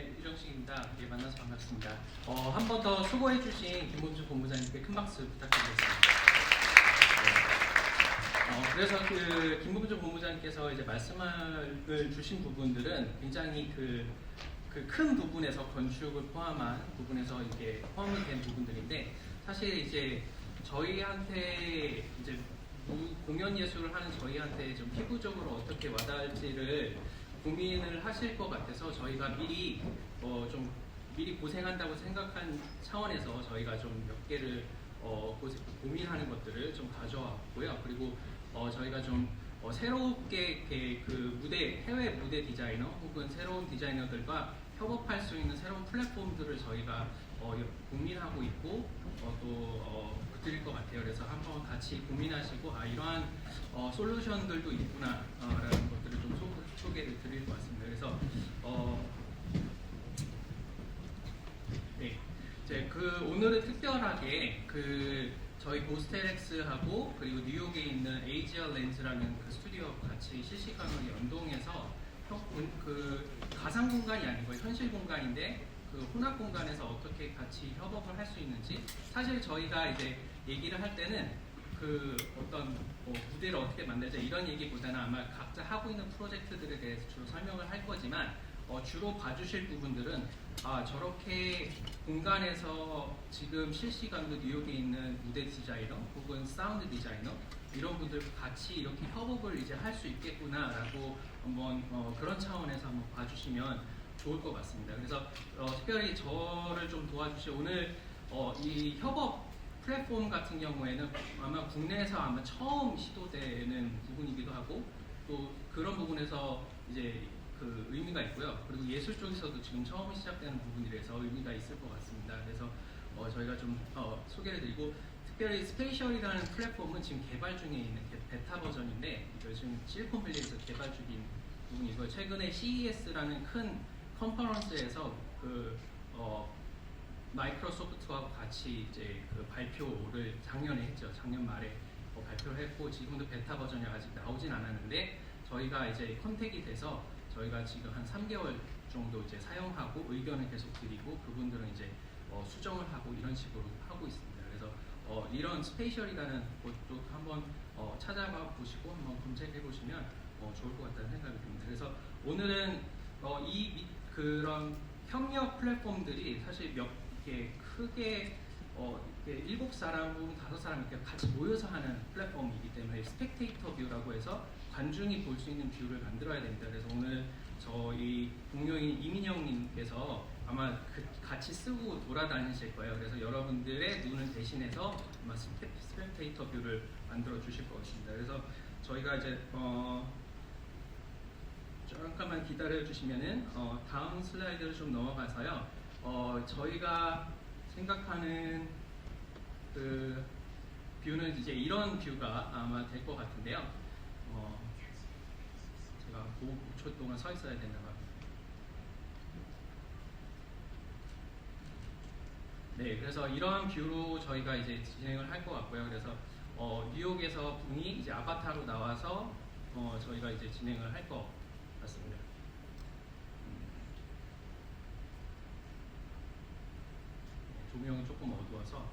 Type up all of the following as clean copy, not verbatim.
네, 유정식입니다. 예, 만나서 반갑습니다. 한 번 더 수고해주신 김범주 본부장님께 큰 박수 부탁드리겠습니다. 그래서 그 김범주 본부장님께서 이제 말씀을 주신 부분들은 굉장히 그 큰 부분에서 건축을 포함한 부분에서 이게 포함이 된 부분들인데, 사실 이제 저희한테 이제 공연 예술을 하는 저희한테 좀 피부적으로 어떻게 와닿을지를 고민을 하실 것 같아서 저희가 미리 좀 미리 고생한다고 생각한 차원에서 저희가 좀 몇 개를 고민하는 것들을 좀 가져왔고요. 그리고 저희가 좀 새롭게 그 무대, 해외 무대 디자이너 혹은 새로운 디자이너들과 협업할 수 있는 새로운 플랫폼들을 저희가 고민하고 있고 또 드릴 것 같아요. 그래서 한번 같이 고민하시고 이러한 솔루션들도 있구나 라는 것들을 좀 소개를 드릴 것 같습니다. 그래서 네, 이제 오늘은 특별하게 저희 보스텔엑스하고 그리고 뉴욕에 있는 에이지아 렌즈라는 그 스튜디오와 같이 실시간으로 연동해서 그 가상 공간이 아니고 현실 공간인데 그 혼합 공간에서 어떻게 같이 협업을 할 수 있는지, 사실 저희가 이제 얘기를 할 때는 그 어떤 무대를 어떻게 만들자 이런 얘기보다는 아마 각자 하고 있는 프로젝트들에 대해서 주로 설명을 할 거지만 주로 봐주실 부분들은 저렇게 공간에서 지금 실시간으로 뉴욕에 있는 무대 디자이너 혹은 사운드 디자이너 이런 분들 같이 이렇게 협업을 이제 할 수 있겠구나라고 한번 그런 차원에서 한번 봐주시면 좋을 것 같습니다. 그래서 특별히 저를 좀 도와주실 오늘 이 협업 플랫폼 같은 경우에는 아마 국내에서 아마 처음 시도되는 부분이기도 하고 또 그런 부분에서 이제 그 의미가 있고요. 그리고 예술 쪽에서도 지금 처음 시작되는 부분이라서 의미가 있을 것 같습니다. 그래서 저희가 좀 소개를 드리고, 특별히 스페이셜이라는 플랫폼은 지금 개발 중에 있는 베타 버전인데 지금 실리콘밸리에서 개발 중인 부분이고요. 최근에 CES라는 큰 컨퍼런스에서 마이크로소프트와 같이 이제 그 발표를 작년에 했죠. 작년 말에 발표를 했고 지금도 베타 버전이 아직 나오진 않았는데 저희가 이제 컨택이 돼서 저희가 지금 한 3개월 정도 이제 사용하고 의견을 계속 드리고 그분들은 이제 수정을 하고 이런 식으로 하고 있습니다. 그래서 이런 스페이셜이라는 것도 한번 찾아봐 보시고 한번 검색해 보시면 좋을 것 같다는 생각이 듭니다. 그래서 오늘은 그런 협력 플랫폼들이 사실 이렇게 크게 이렇게 7사람 혹은 5사람 이렇게 같이 모여서 하는 플랫폼이기 때문에 스펙테이터 뷰라고 해서 관중이 볼 수 있는 뷰를 만들어야 됩니다. 그래서 오늘 저희 동료인 이민영님께서 아마 같이 쓰고 돌아다니실 거예요. 그래서 여러분들의 눈을 대신해서 아마 스펙테이터 뷰를 만들어 주실 것 같습니다. 그래서 저희가 이제 잠깐만 기다려 주시면은 다음 슬라이드를 좀 넘어가서요. 저희가 생각하는 그 뷰는 이제 이런 뷰가 아마 될 것 같은데요. 제가 5초 동안 서 있어야 되나 봐요. 네, 그래서 이러한 뷰로 저희가 이제 진행을 할 것 같고요. 그래서 뉴욕에서 분이 이제 아바타로 나와서 저희가 이제 진행을 할 것 같습니다. 조명이 조금 어두워서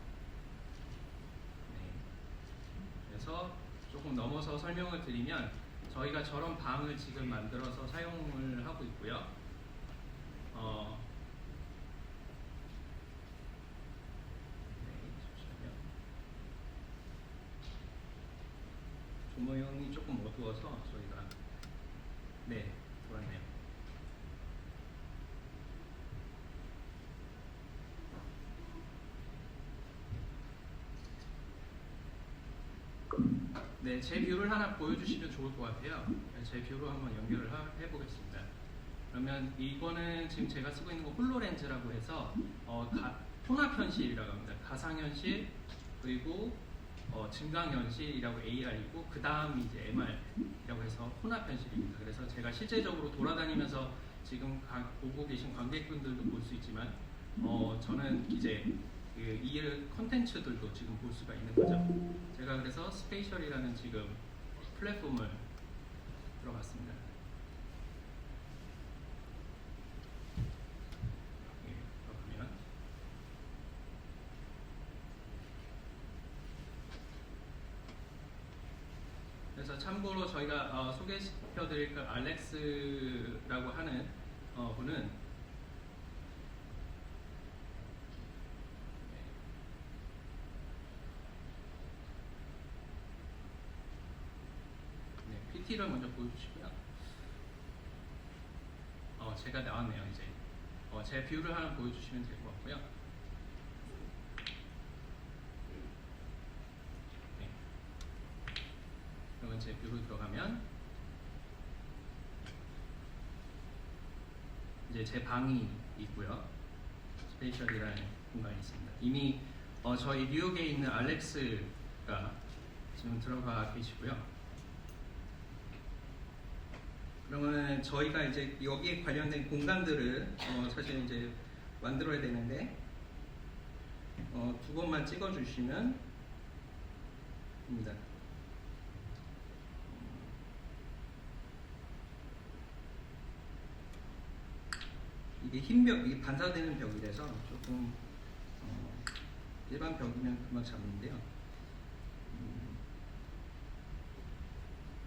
그래서 조금 넘어서 설명을 드리면 저희가 저런 방을 지금 만들어서 사용을 하고 있고요. 조명이 조금 어두워서 저희가 그렇네요. 네, 제 뷰를 하나 보여주시면 좋을 것 같아요. 제 뷰로 한번 연결을 해보겠습니다. 그러면 이거는 지금 제가 쓰고 있는 거 홀로렌즈라고 해서 혼합현실이라고 합니다. 가상현실 그리고 증강현실이라고 AR이고 그 다음이 이제 MR이라고 해서 혼합현실입니다. 그래서 제가 실제적으로 돌아다니면서 지금 보고 계신 관객분들도 볼 수 있지만 저는 이제 이 콘텐츠들도 지금 볼 수가 있는 거죠. 제가 그래서 스페이셜이라는 지금 플랫폼을 들어갔습니다. 그래서 참고로 저희가 소개시켜드릴 그 알렉스라고 하는 분은 PT를 먼저 보여주시고요. 제가 나왔네요 이제. 제 뷰를 하나 보여주시면 될 것 같고요. 네. 그러면 제 뷰로 들어가면 이제 제 방이 있고요. 스페이셜이라는 공간이 있습니다. 이미 저희 뉴욕에 있는 알렉스가 지금 들어가 계시고요. 그러면 저희가 이제 여기에 관련된 공간들을 사실 이제 만들어야 되는데 두 번만 찍어주시면 됩니다. 이게 흰 벽, 이게 반사되는 벽이라서 조금 일반 벽이면 금방 잡는데요.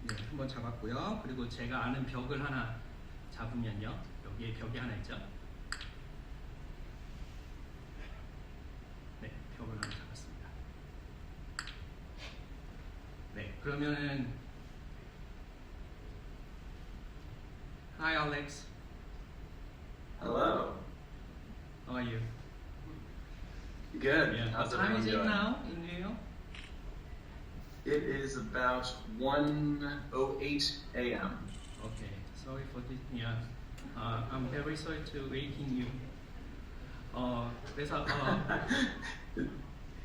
네, 한번 잡았고요. 그리고 제가 아는 벽을 하나 잡으면요. 여기에 벽이 하나 있죠. 네, 벽을 하나 잡았습니다. 네, 그러면은 Hi Alex. Hello. How are you? Good. Yeah. How's What time is it everyone doing? now in New York? It is about 1:08 a.m. Okay. Sorry for this. Yeah. I'm very sorry to waking you. 그래서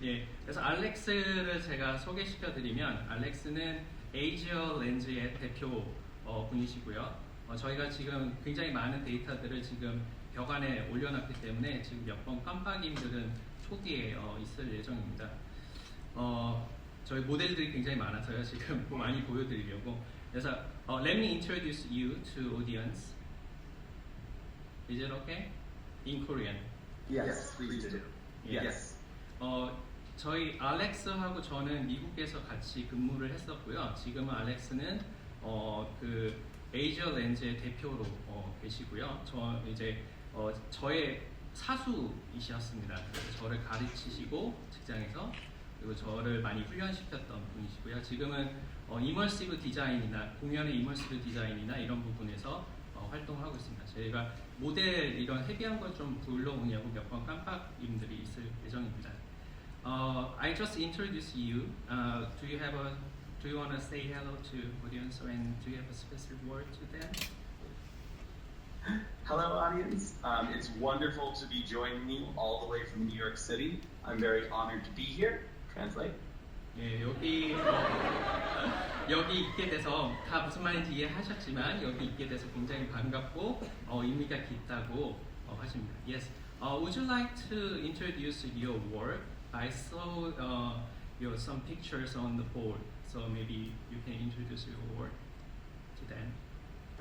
예. 그래서 알렉스를 제가 소개시켜드리면 알렉스는 에이지어 렌즈의 대표 분이시고요. 저희가 지금 굉장히 많은 데이터들을 지금 벽 안에 올려놨기 때문에 지금 몇 번 깜빡임들은 초기에 있을 예정입니다. 저희 모델들이 굉장히 많아서요. 지금 많이 보여드리려고. 그래서 let me introduce you to audience. Is it okay? In Korean. Yes, please do. Yes. 저희 알렉스하고 저는 미국에서 같이 근무를 했었고요. 지금은 알렉스는 그 에이지어 렌즈의 대표로 계시고요. 저 이제 저의 사수이셨습니다. 그래서 저를 가르치시고 직장에서 그리고 저를 많이 훈련시켰던 분이시고요. 지금은 이머시브 디자인이나 공연의 이머시브 디자인이나 이런 부분에서 활동하고 있습니다. 저희가 모델 이런 헤비한 걸 좀 불러오냐고 몇 번 깜빡임들이 있을 예정입니다. I just introduced you. Do you want to say hello to audience and do you have a specific word to them? Hello, audience. It's wonderful to be joining you all the way from New York City. I'm very honored to be here. Translate. 예, 여기 있게 돼서 다 무슨 말인지 이해하셨지만 여기 있게 돼서 굉장히 반갑고 의미가 깊다고 하십니다. Yes. Would you like to introduce your work? I saw some pictures on the board, so maybe you can introduce your work to them.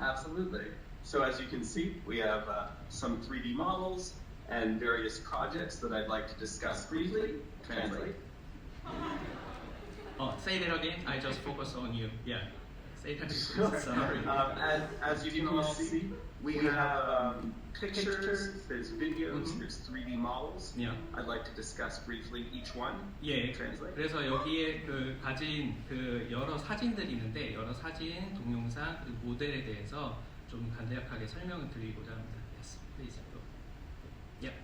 Absolutely. So as you can see, we have some 3D models and various projects that I'd like to discuss briefly. Translate. Say that again. I just focus on you. Yeah. Say that Sure. again. Sorry. As you can all see, we have pictures, there's videos, there's 3D models. Yeah. I'd like to discuss briefly each one. 예. Translate. 그래서 여기에 그 가진 그 여러 사진들이 있는데 여러 사진, 동영상, 그리고 모델에 대해서 좀 간략하게 설명을 드리고자 합니다. Yes, please. Yep.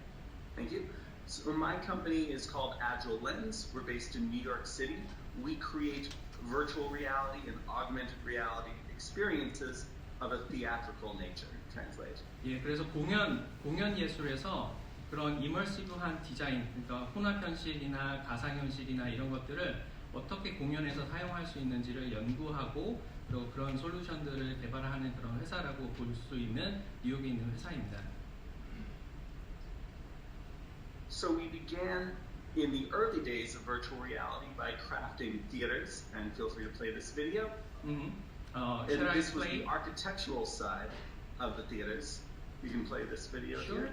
Thank you. So my company is called Agile Lens. We're based in New York City. We create virtual reality and augmented reality experiences of a theatrical nature. Translate. 예, 그래서 공연 예술에서 그런 이머시브한 디자인, 그러니까 혼합 현실이나 가상 현실이나 이런 것들을 어떻게 공연에서 사용할 수 있는지를 연구하고 또 그런 솔루션들을 개발하는 그런 회사라고 볼 수 있는 뉴욕에 있는 회사입니다. So we began in the early days of virtual reality by crafting theaters, and feel free to play this video. And And this was the architectural side of the theaters. You can play this video Sure. here.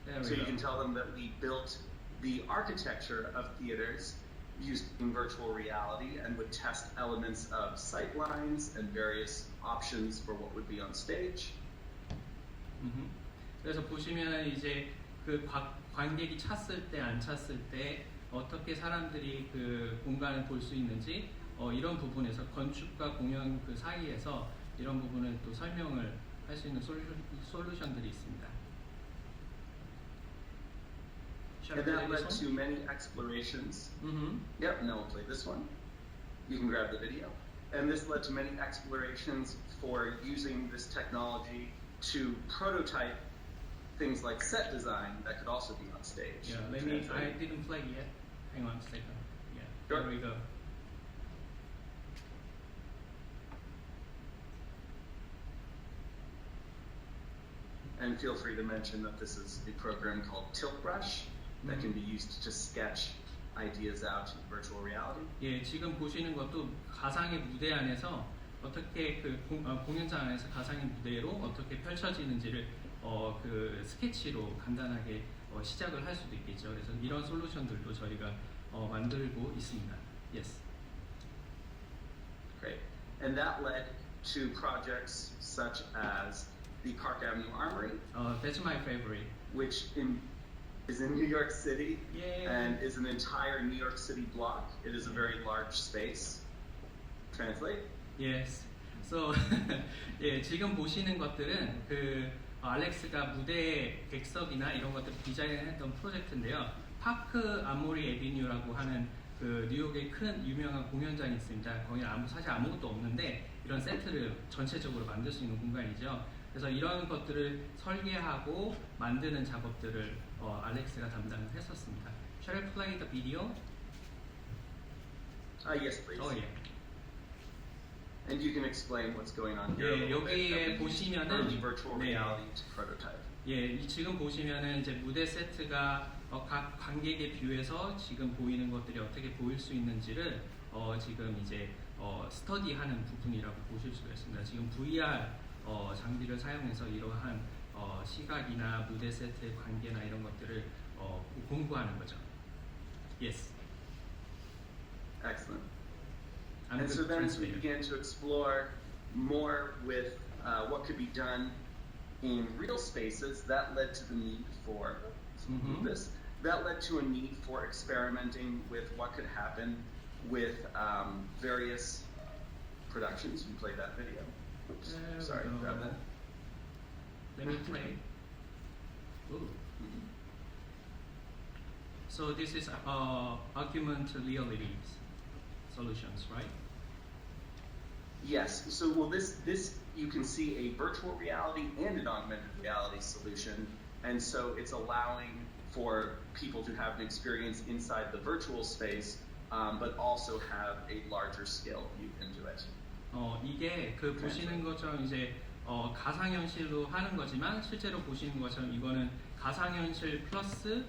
There So we you go. can tell them that we built the architecture of theaters using virtual reality and would test elements of sight lines and various options for what would be on stage. 그래서 보시면 이제 그 관객이 찼을 때 안 찼을 때 어떻게 사람들이 그 공간을 볼 수 있는지 이런 부분에서 건축과 공연 그 사이에서 이런 부분을 또 설명을 할 수 있는 솔루션들이 있습니다. And that led to many explorations. Yep, no, we'll play this one. You can grab the video. And this led to many explorations for using this technology to prototype things like set design that could also be on stage. Yeah, I didn't play yet. Hang on a second. Yeah, sure. There we go. And feel free to mention that this is a program called Tilt Brush that can be used to sketch ideas out in virtual reality. 예, 지금 보시는 것도 가상의 무대 안에서 어떻게 그 공연장 안에서 가상의 무대로 어떻게 펼쳐지는지를 그 스케치로 간단하게 시작을 할 수도 있겠죠. 그래서 이런 솔루션들도 저희가 만들고 있습니다. Yes. Great. And that led to projects such as the Park Avenue Armory. That's my favorite. Which is in New York City. Yeah. And is an entire New York City block. It is a very large space. Translate? Yes. So, 예, 지금 보시는 것들은 그 알렉스가 무대 객석이나 이런 것들 디자인했던 프로젝트인데요. 파크 아모리 에비뉴라고 하는 그 뉴욕의 큰 유명한 공연장이 있습니다. 거기 사실 아무것도 없는데 이런 세트를 전체적으로 만들 수 있는 공간이죠. 그래서 이런 것들을 설계하고 만드는 작업들을 알렉스가 담당을 했었습니다. Shall I play the video? Yes, please. Oh, yeah. And you can explain what's going on here. 예, 여기에 보시면은 virtual reality to prototype. 예, 지금 보시면은 이제 무대 세트가 각 관객의 뷰에서 지금 보이는 것들이 어떻게 보일 수 있는지를 지금 이제 스터디하는 부분이라고 보실 수가 있습니다. 지금 VR 장비를 사용해서 이러한 시각이나 무대 세트의 관계나 이런 것들을 공부하는 거죠. Yes. Excellent. And so then as we began to explore more with what could be done in real spaces, that led to the need for this. That led to a need for experimenting with what could happen with various productions. You played that video. Oops, sorry, grab that. Let me play. Ooh. So this is augmented reality solutions, right? Yes. So well, this you can see a virtual reality and an augmented reality solution, and so it's allowing for people to have an experience inside the virtual space, but also have a larger scale view into it. 이게 그 보시는 것처럼 이제 가상현실로 하는 거지만 실제로 보시는 것처럼 이거는 가상현실 플러스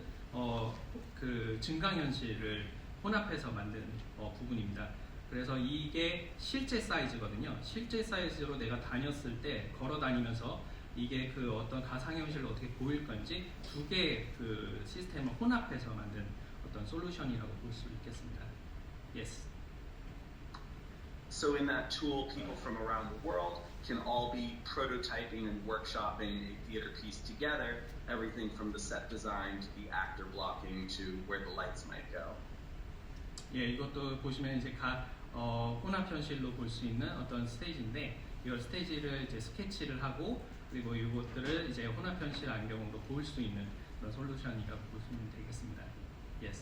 그 증강현실을 혼합해서 만든 부분입니다. 그래서 이게 실제 사이즈거든요. 실제 사이즈로 내가 다녔을 때 걸어 다니면서 이게 그 어떤 가상현실로 어떻게 보일 건지 두 개의 그 시스템을 혼합해서 만든 어떤 솔루션이라고 볼 수 있겠습니다. Yes. So in that tool, people from around the world can all be prototyping and workshopping a theater piece together, everything from the set design to the actor blocking to where the lights might go. 예, 이것도 보시면 이제 혼합 현실로 볼 수 있는 어떤 스테이지인데 이 스테이지를 이제 스케치를 하고 그리고 이것들을 이제 혼합 현실 안경으로 볼 수 있는 그런 솔루션이라고 보시면 되겠습니다. Yes.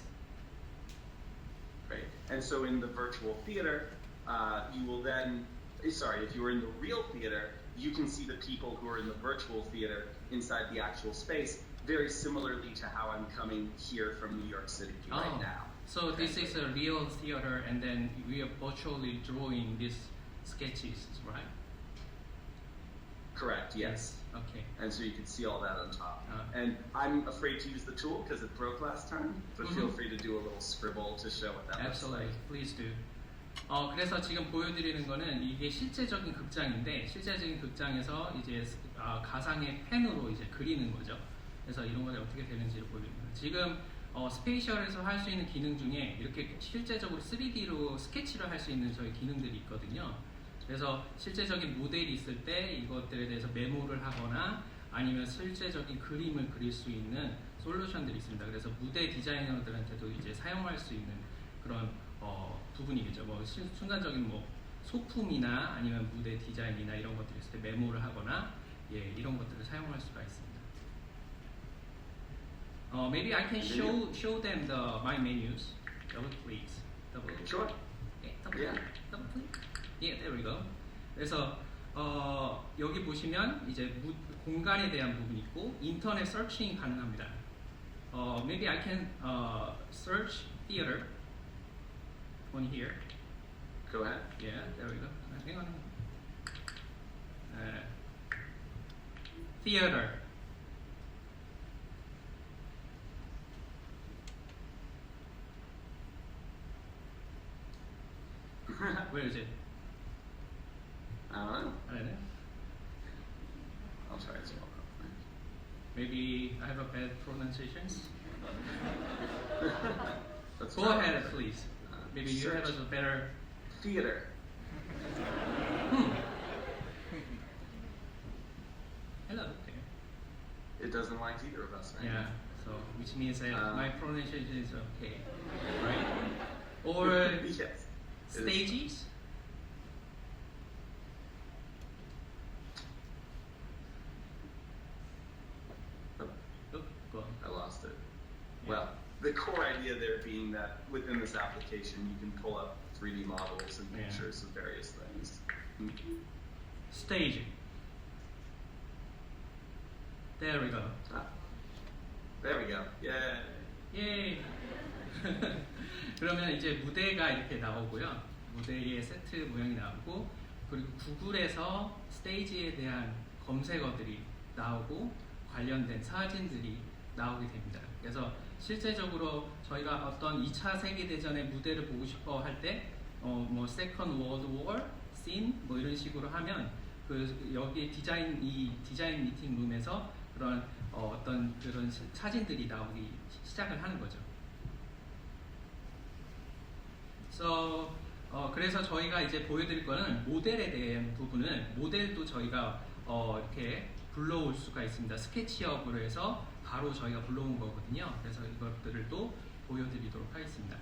Great. And so in the virtual theater, you will then, if you were in the real theater, you can see the people who are in the virtual theater inside the actual space, very similarly to how I'm coming here from New York City right now. So this is a real theater, and then we are virtually drawing these sketches, right? Correct, yes. Okay. And so you can see all that on top. And I'm afraid to use the tool because it broke last time, but feel free to do a little scribble to show what that looks like. Absolutely, please do. 그래서 지금 보여드리는 거는 이게 실제적인 극장인데 실제적인 극장에서 이제 가상의 펜으로 이제 그리는 거죠. 그래서 이런 것이 어떻게 되는지를 보여드립니다. 지금 스페이셜에서 할 수 있는 기능 중에 이렇게 실제적으로 3D로 스케치를 할 수 있는 저희 기능들이 있거든요. 그래서 실제적인 모델이 있을 때 이것들에 대해서 메모를 하거나 아니면 실제적인 그림을 그릴 수 있는 솔루션들이 있습니다. 그래서 무대 디자이너들한테도 이제 사용할 수 있는 그런 부분이겠죠. 뭐 순간적인 뭐 소품이나 아니면 무대 디자인이나 이런 것들이 있을 때 메모를 하거나 이런 것들을 사용할 수가 있습니다. Maybe I can show them my menus. Double please. Double. Sure. Okay, double. Yeah. Double click. Yeah, there we go. 그래서 여기 보시면 이제 공간에 대한 부분이 있고 인터넷 서칭이 가능합니다. Maybe I can search theater on here. Go ahead. Yeah, there we go. Hang on. Theater. Where is it? I don't know. I don't know. I'll try as well. Maybe I have a bad pronunciations. Let's Go try. ahead, please. Maybe you have Search. a better. Theater. Hello. Okay. It doesn't like either of us, right? Yeah. So which means that my pronunciation is okay, right? Yes. Or It is. stages. Oh, go on. I lost it. Yeah. Well, the core idea there being that within this application you can pull up 3D models and Yeah. pictures of various things. Staging. There we go. Ah. There we go. Yeah. 예. 그러면 이제 무대가 이렇게 나오고요. 무대의 세트 모양이 나오고 그리고 구글에서 스테이지에 대한 검색어들이 나오고 관련된 사진들이 나오게 됩니다. 그래서 실제적으로 저희가 어떤 2차 세계대전의 무대를 보고 싶어 할 때 뭐 세컨드 월드 워 씬 뭐 이런 식으로 하면 여기 이 디자인 미팅 룸에서 그런 어떤 그런 사진들이 나오기 시작을 하는 거죠. So, 그래서 저희가 이제 보여드릴 거는 모델에 대한 부분은 모델도 저희가 이렇게 불러올 수가 있습니다. 스케치업으로 해서 바로 저희가 불러온 거거든요. 그래서 이것들을 또 보여드리도록 하겠습니다.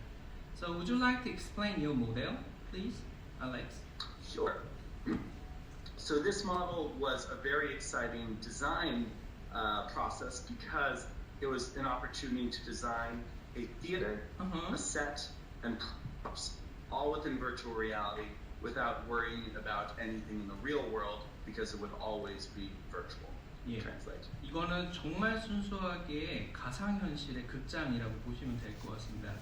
So, would you like to explain your model, please, Alex? Sure. So this model was a very exciting design process because it was an opportunity to design a theater, a set, and props, all within virtual reality without worrying about anything in the real world because it would always be virtual. 예. Translate. 이거는 정말 순수하게 가상현실의 극장이라고 보시면 될 것 같습니다.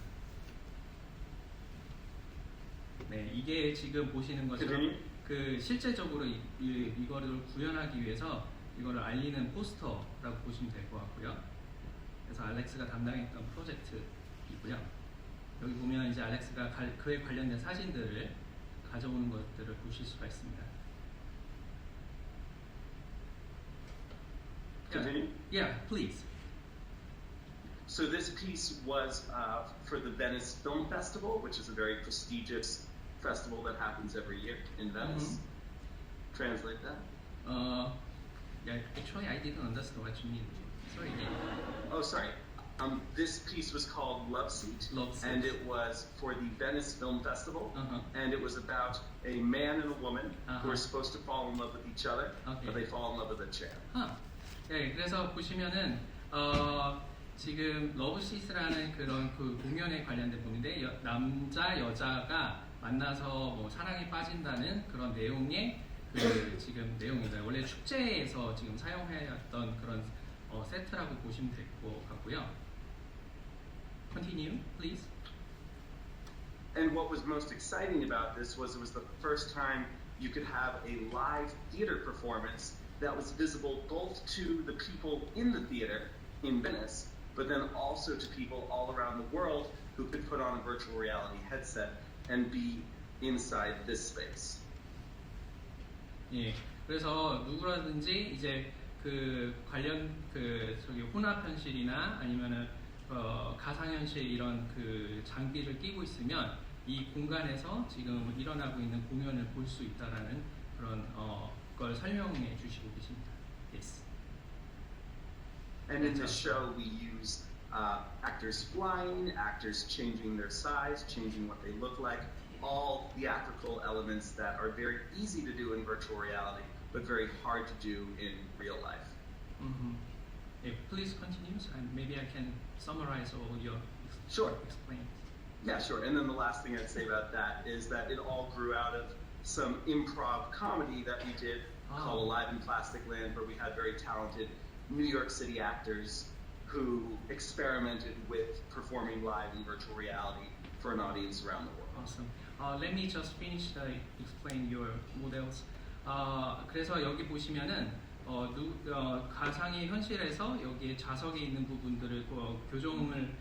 네, 이게 지금 보시는 것처럼 그 실제적으로 이거를 구현하기 위해서 이거를 알리는 포스터라고 보시면 될 것 같고요. 그래서 알렉스가 담당했던 프로젝트이고요. 여기 보면 이제 알렉스가 그에 관련된 사진들을 가져오는 것들을 보실 수가 있습니다. Continue? Yeah, please. So this piece was for the Venice Film Festival, which is a very prestigious festival that happens every year in Venice. Translate that. Yeah, actually I didn't understand what you mean. Sorry again. Oh, sorry. This piece was called Love Seat, Love Seat. and it was for the Venice Film Festival, Uh-huh. and it was about a man and a woman who Uh-huh. are supposed to fall in love with each other, Okay. but they fall in love with a chair. 네, 그래서 보시면은 지금 러브시스라는 그런 그 공연에 관련된 부분인데 남자 여자가 만나서 뭐 사랑에 빠진다는 그런 내용의 그 지금 내용입니다. 원래 축제에서 지금 사용해왔던 그런 세트라고 보시면 될 것 같고요. Continue, please. And what was most exciting about this was it was the first time you could have a live theater performance that was visible both to the people in the theater in Venice, but then also to people all around the world who could put on a virtual reality headset and be inside this space. 예, 그래서 누구라든지 이제 그 관련 그 저기 혼합 현실이나 아니면은 가상현실 이런 그 장비를 끼고 있으면 이 공간에서 지금 일어나고 있는 공연을 볼 수 있다라는 그런 걸 설명해 주시고 계십니다. Yes. And in the show, we use actors flying, actors changing their size, changing what they look like, all theatrical elements that are very easy to do in virtual reality, but very hard to do in real life. Mm-hmm. Yeah, please continue, and maybe I can summarize all your Sure. explains. Yeah, sure. And then the last thing I'd say about that is that it all grew out of some improv comedy that we did called Alive in Plastic Land, where we had very talented New York City actors who experimented with performing live in virtual reality for an audience around the world. Awesome. Let me just finish explain your models. 그래서 여기 보시면은 가상의 현실에서 여기에 좌석에 있는 부분들을 교정을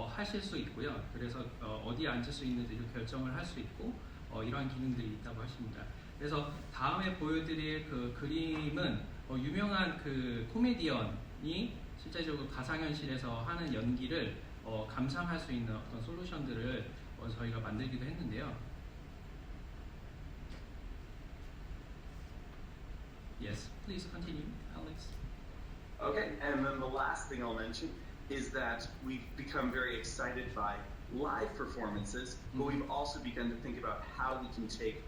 하실 수 있고요. 그래서 어디에 앉을 수 있는지를 결정을 할 수 있고 이러한 기능들이 있다고 하십니다. 그래서 다음에 보여드릴 그 그림은 유명한 그 코미디언이 실제적으로 가상현실에서 하는 연기를 감상할 수 있는 어떤 솔루션들을 저희가 만들기도 했는데요. Yes, please continue, Alex. Okay, and then the last thing I'll mention is that we've become very excited by live performances, but we've also begun to think about how we can take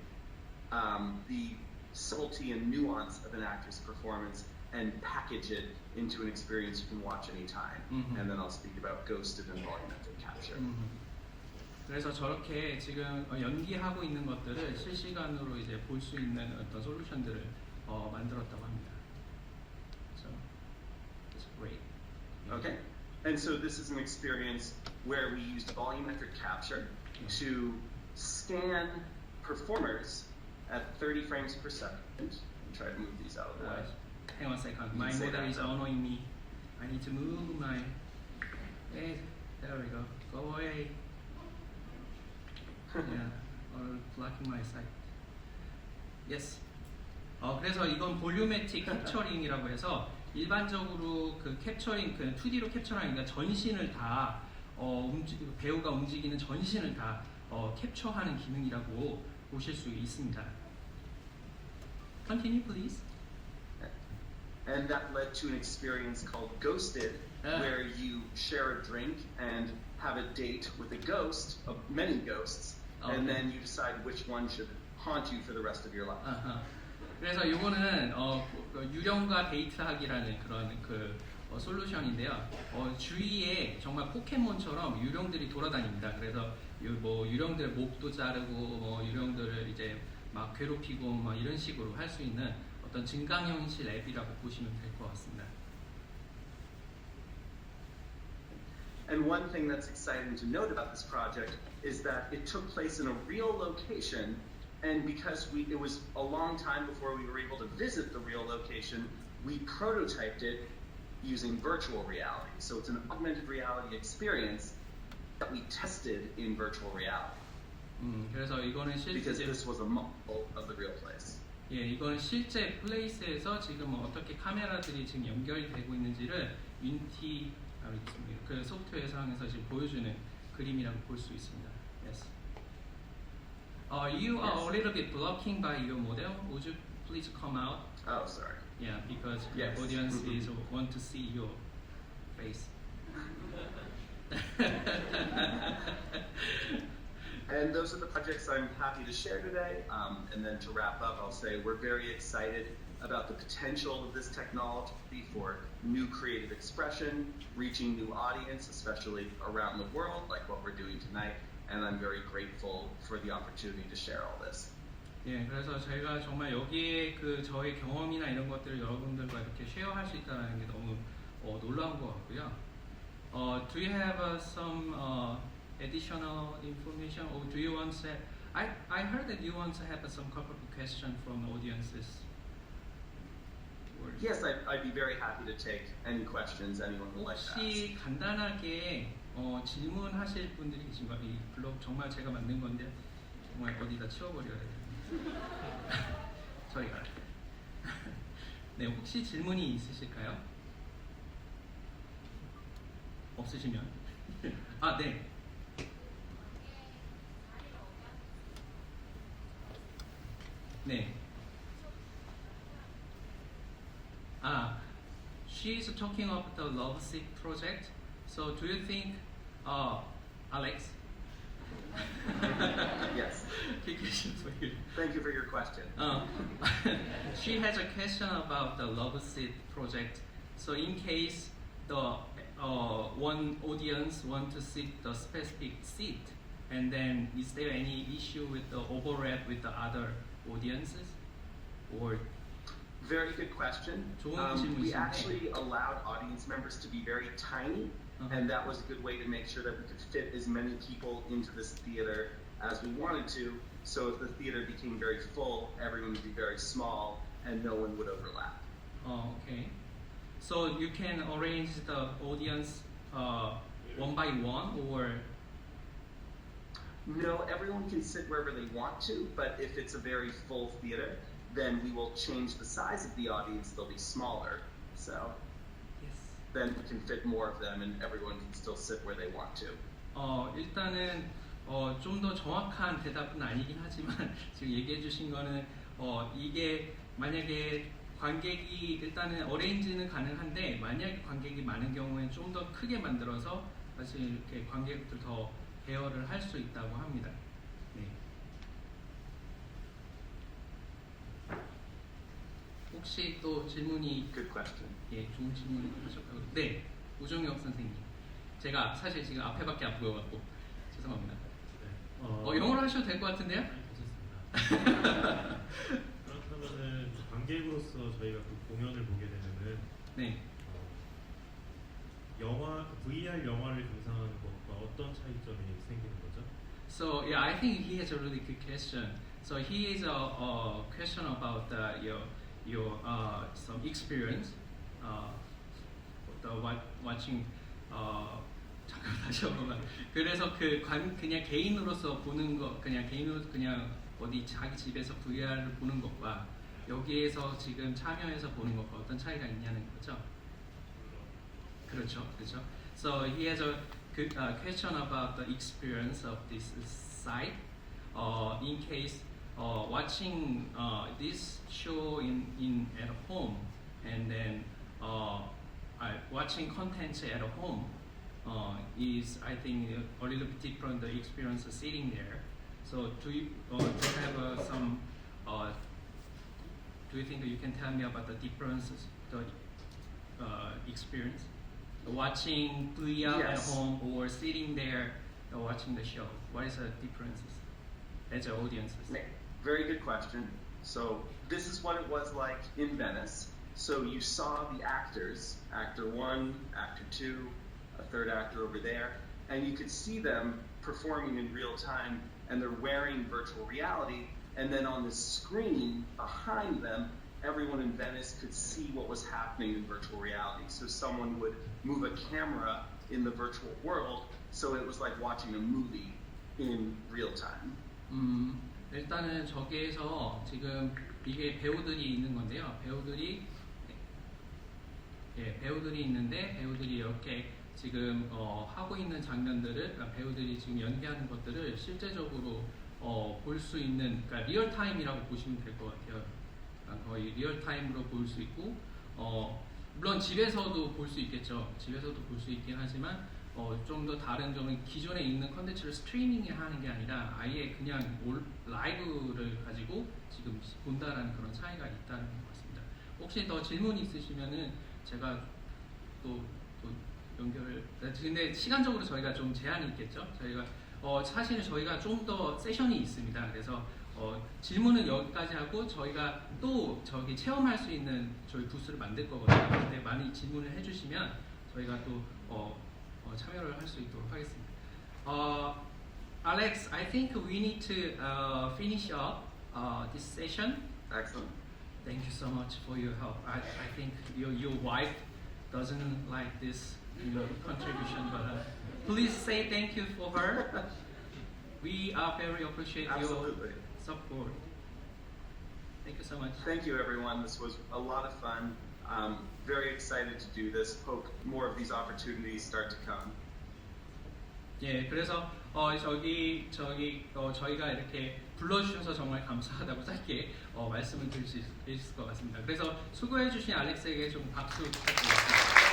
the subtlety and nuance of an actor's performance and package it into an experience you can watch anytime. And then I'll speak about ghosted and volumetric capture. 그래서 저렇게 지금 연기하고 있는 것들을 실시간으로 이제 볼 수 있는 어떤 솔루션들을 만들었다고 합니다. So it's great. Okay, and so this is an experience where we used volumetric capture to scan performers at 30 frames per second. And try to move these out of the way. Hang on a second. My model is annoying me. I need to move my. Hey, there we go. Go away. Yeah, or blocking my sight. Yes. 그래서 이건 볼유메틱 캡처링이라고 해서 일반적으로 그 캡처링, 그 2D로 캡처하니까 전신을 다 배우가 움직이는 전신을 다 캡처하는 기능이라고 보실 수 있습니다. Continue, please. And that led to an experience called Ghosted, where you share a drink and have a date with a ghost, of many ghosts, and then you decide which one should haunt you for the rest of your life. 그래서 이거는 유령과 데이트하기라는 그런 그 솔루션인데요. 주위에 정말 포켓몬처럼 유령들이 돌아다닙니다. 그래서 뭐 유령들의 목도 자르고 뭐 유령들을 이제 막 괴롭히고 뭐 이런 식으로 할 수 있는 어떤 증강현실 앱이라고 보시면 될 것 같습니다. And one thing that's exciting to note about this project is that it took place in a real location, and because it was a long time before we were able to visit the real location, we prototyped it using virtual reality. So it's an augmented reality experience that we tested in virtual reality. 그래서 이거는 Because this was a model of the real place. 예, 이건 실제 플레이스에서 지금 어떻게 카메라들이 지금 연결이 되고 있는지를 유니티 그 소프트웨어 상에서 지금 보여주는 그림이라고 볼 수 있습니다. Yes. You are a little bit blocking by your model. Would you please come out? Oh, sorry. Yeah, because Yes. the audience is want to see your face. And those are the projects I'm happy to share today. And then to wrap up, I'll say we're very excited about the potential of this technology for new creative expression, reaching new audience, especially around the world, like what we're doing tonight. And I'm very grateful for the opportunity to share all this. 예, 그래서 저희가 정말 여기에 그 저의 경험이나 이런 것들을 여러분들과 이렇게 쉐어할 수 있다는 게 너무 놀라운 것 같고요. Do you have some additional information, or do you want to? I heard that you want to have some couple of questions from audiences. Yes, I'd be very happy to take any questions anyone would like to ask. 혹시 간단하게 질문하실 분들이 계신가요? 이 블로그 정말 제가 만든 건데 정말 어디다 치워버려야 돼요. 저희가 네, 혹시 질문이 있으실까요? 없으시면 아, 네. 네. She's talking about the Love Sick project. So do you think, Alex? Yes. Quick question for you. Thank you for your question. She has a question about the Love Seat project. So in case the one audience want to seat the specific seat, and then is there any issue with the overlap with the other audiences, or Very good question. 좋은 We 질문이신데. actually allowed audience members to be very tiny, and that was a good way to make sure that we could fit as many people into this theater as we wanted to. So if the theater became very full, everyone would be very small, and no one would overlap. Okay. So you can arrange the audience one by one, or No, everyone can sit wherever they want to, but if it's a very full theater, then we will change the size of the audience. They'll be smaller. So yes. then we can fit more of them, and everyone can still sit where they want to. 일단은 좀 더 정확한 대답은 아니긴 하지만 지금 얘기해 주신 거는 이게 만약에 관객이 일단은 어레인지는 가능한데 만약에 관객이 많은 경우에는 좀 더 크게 만들어서 사실 이렇게 관객들 더 대여를 할 수 있다고 합니다. 네. 혹시 또 질문이 Good question. 예, 좋은 질문 하셨다고. 네, 우정혁 선생님. 제가 사실 지금 앞에밖에 안 보여갖고 죄송합니다. 네. 영어로 하셔도 될 것 같은데요? 괜찮습니다. 그렇다면은 관객으로서 저희가 그 공연을 보게 되면은 네. 영화 VR 영화를 감상하는 것과 어떤 차이점이 생기는 거죠? So yeah, I think he has a really good question. So he is a question about your some experience the watching 잠깐 다시 한번만. 그래서 그냥 개인으로서 보는 거 그냥 개인으로 그냥 어디 자기 집에서 VR을 보는 것과 여기에서 지금 참여해서 보는 것과 어떤 차이가 있냐는 거죠. 그렇죠, 그렇죠. So he has a good question about the experience of this site. In case watching this show in at home, and then watching content at home is, I think, a little bit different. The experience of sitting there. So do you have some? Do you think you can tell me about the differences, the experience? Watching VR at Yes. home or sitting there watching the show. What is the differences as an audiences? Very good question. So this is what it was like in Venice. So you saw the actors, actor 1, actor 2, a third actor over there, and you could see them performing in real time, and they're wearing virtual reality, and then on the screen behind them, everyone in Venice could see what was happening in virtual reality. So someone would move a camera in the virtual world, so it was like watching a movie in real time. 일단은 저기에서 지금 이게 배우들이 있는 건데요. 배우들이 있는데 배우들이 이렇게 지금 하고 있는 장면들을 배우들이 지금 연기하는 것들을 실제적으로 볼 수 있는 그러니까 리얼 타임이라고 보시면 될 것 같아요. 거의 리얼 타임으로 볼 수 있고 물론 집에서도 볼 수 있겠죠. 집에서도 볼 수 있긴 하지만 좀 더 다른 점은 기존에 있는 컨텐츠를 스트리밍 하는 게 아니라 아예 그냥 라이브를 가지고 지금 본다라는 그런 차이가 있다는 것 같습니다. 혹시 더 질문 있으시면은 제가 또 연결을 근데 시간적으로 저희가 좀 제한이 있겠죠. 저희가 사실 저희가 좀 더 세션이 있습니다. 그래서 질문은 여기까지 하고 저희가 또 저기 체험할 수 있는 저희 부스를 만들 거거든요. 근데 많이 질문을 해주시면 저희가 또 참여를 할 수 있도록 하겠습니다. Alex, I think we need to finish up this session. Excellent. Thank you so much for your help. I think your wife doesn't like this contribution, but please say thank you for her. We are very appreciate Absolutely. your support. Thank you so much. Thank you, everyone. This was a lot of fun. Very excited to do this. Hope more of these opportunities start to come. 예, 그래서 저희가 이렇게 불러주셔서 정말 감사하다고 짧게 말씀을 드릴 수 있을 것 같습니다. 그래서 수고해주신 알렉스에게 좀 박수 부탁드리겠습니다.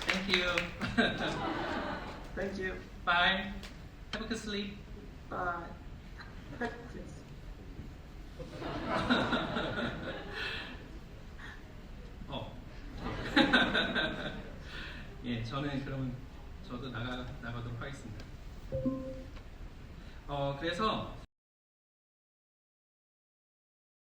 Thank you. Thank you. Bye. Have a good sleep. Bye. 예, 저는 그러면 저도 나가도록 하겠습니다. 그래서